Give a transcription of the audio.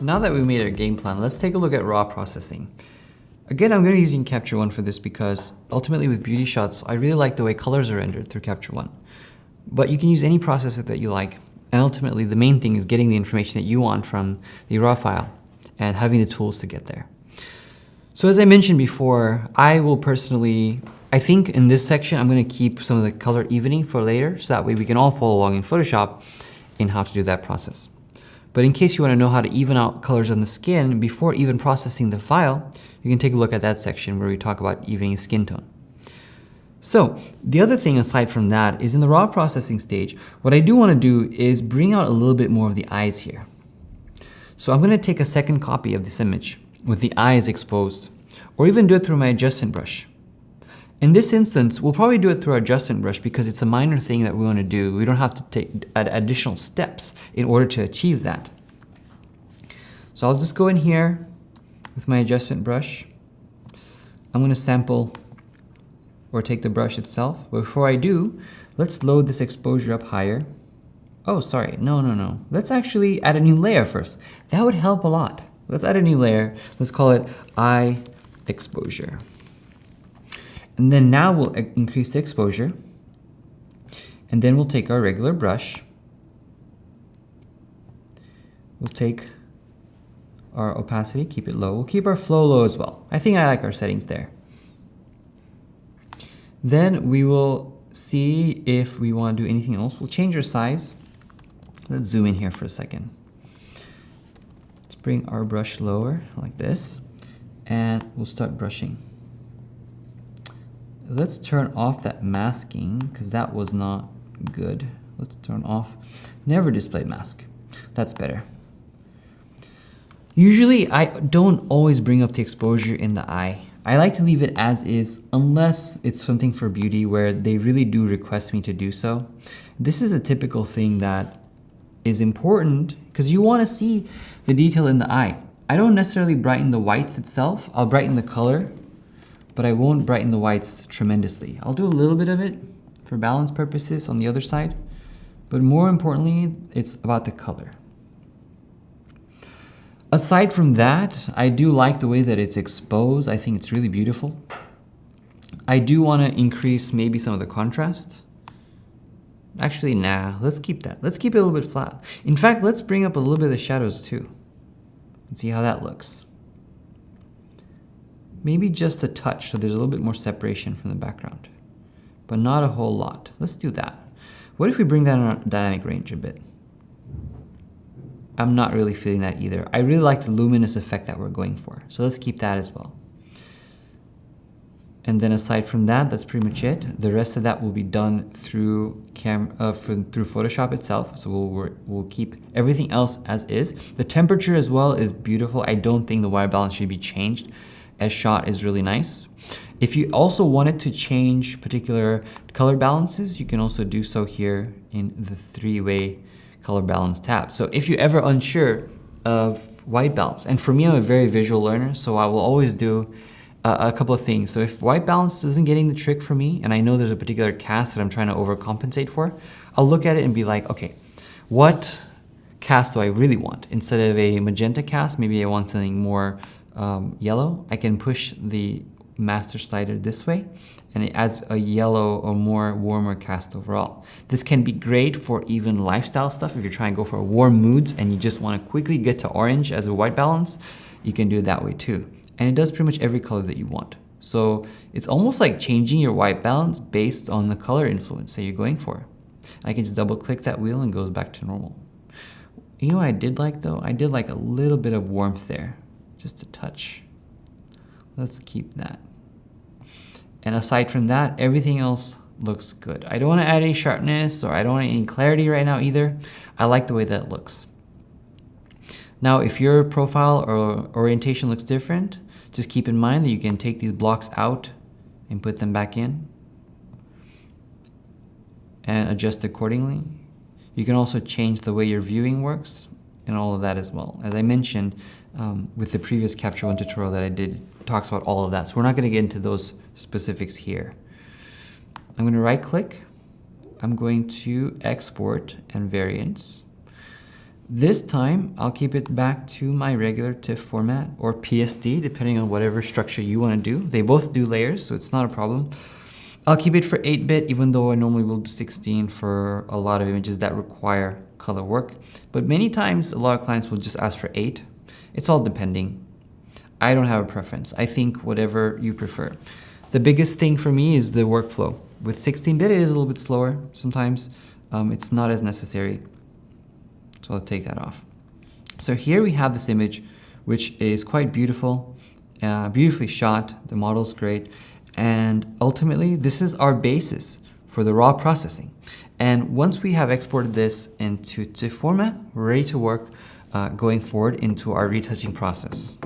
now that we made our game plan, let's take a look at raw processing. Again, I'm going to be using Capture One for this because ultimately with beauty shots, I really like the way colors are rendered through Capture One. But you can use any processor that you like. And ultimately, the main thing is getting the information that you want from the raw file and having the tools to get there. So as I mentioned before, I think in this section, I'm going to keep some of the color evening for later, so that way we can all follow along in Photoshop in how to do that process. But in case you want to know how to even out colors on the skin before even processing the file, you can take a look at that section where we talk about evening skin tone. So the other thing aside from that is in the raw processing stage, what I do want to do is bring out a little bit more of the eyes here. So I'm going to take a second copy of this image with the eyes exposed, or even do it through my adjustment brush. In this instance, we'll probably do it through our adjustment brush because it's a minor thing that we want to do. We don't have to take additional steps in order to achieve that. So I'll just go in here with my adjustment brush. I'm going to sample or take the brush itself. But before I do, let's load this exposure up higher. Oh, sorry, no. Let's actually add a new layer first. That would help a lot. Let's add a new layer. Let's call it eye exposure. And then now we'll increase the exposure. And then we'll take our regular brush. We'll take our opacity, keep it low. We'll keep our flow low as well. I think I like our settings there. Then we will see if we want to do anything else. We'll change our size. Let's zoom in here for a second. Let's bring our brush lower like this, and we'll start brushing. Let's turn off that masking because that was not good. Let's turn off never display mask. That's better. Usually I don't always bring up the exposure in the eye. I like to leave it as is unless it's something for beauty where they really do request me to do so. This is a typical thing that is important because you want to see the detail in the eye. I don't necessarily brighten the whites itself. I'll brighten the color, but I won't brighten the whites tremendously. I'll do a little bit of it for balance purposes on the other side, but more importantly, it's about the color. Aside from that, I do like the way that it's exposed. I think it's really beautiful. I do want to increase maybe some of the contrast. Actually, nah, let's keep that. Let's keep it a little bit flat. In fact, let's bring up a little bit of the shadows too and see how that looks. Maybe just a touch so there's a little bit more separation from the background, but not a whole lot. Let's do that. What if we bring down our dynamic range a bit? I'm not really feeling that either. I really like the luminous effect that we're going for. So let's keep that as well. And then aside from that, that's pretty much it. The rest of that will be done through through Photoshop itself. So we'll keep everything else as is. The temperature as well is beautiful. I don't think the white balance should be changed, as shot is really nice. If you also wanted to change particular color balances, you can also do so here in the three-way color balance tab. So if you're ever unsure of white balance, and for me, I'm a very visual learner, so I will always do a couple of things. So if white balance isn't getting the trick for me, and I know there's a particular cast that I'm trying to overcompensate for, I'll look at it and be like, okay, what cast do I really want? Instead of a magenta cast, maybe I want something more yellow. I can push the master slider this way, and it adds a yellow or more warmer cast overall. This can be great for even lifestyle stuff. If you're trying to go for warm moods and you just want to quickly get to orange as a white balance, you can do it that way too. And it does pretty much every color that you want. So it's almost like changing your white balance based on the color influence that you're going for. I can just double click that wheel and it goes back to normal. You know what I did like though? I did like a little bit of warmth there, just a touch. Let's keep that. And aside from that, everything else looks good. I don't want to add any sharpness or I don't want any clarity right now either. I like the way that it looks. Now, if your profile or orientation looks different, just keep in mind that you can take these blocks out and put them back in and adjust accordingly. You can also change the way your viewing works and all of that as well. As I mentioned with the previous Capture One tutorial that I did, talks about all of that. So we're not going to get into those specifics here. I'm going to right click. I'm going to export and variants. This time, I'll keep it back to my regular TIFF format or PSD, depending on whatever structure you want to do. They both do layers, so it's not a problem. I'll keep it for 8-bit, even though I normally will do 16 for a lot of images that require color work. But many times, a lot of clients will just ask for 8. It's all depending. I don't have a preference. I think whatever you prefer. The biggest thing for me is the workflow. With 16-bit, it is a little bit slower sometimes. It's not as necessary. So I'll take that off. So here we have this image, which is quite beautiful, beautifully shot. The model's great. And ultimately, this is our basis for the raw processing. And once we have exported this into TIFF format, we're ready to work going forward into our retouching process.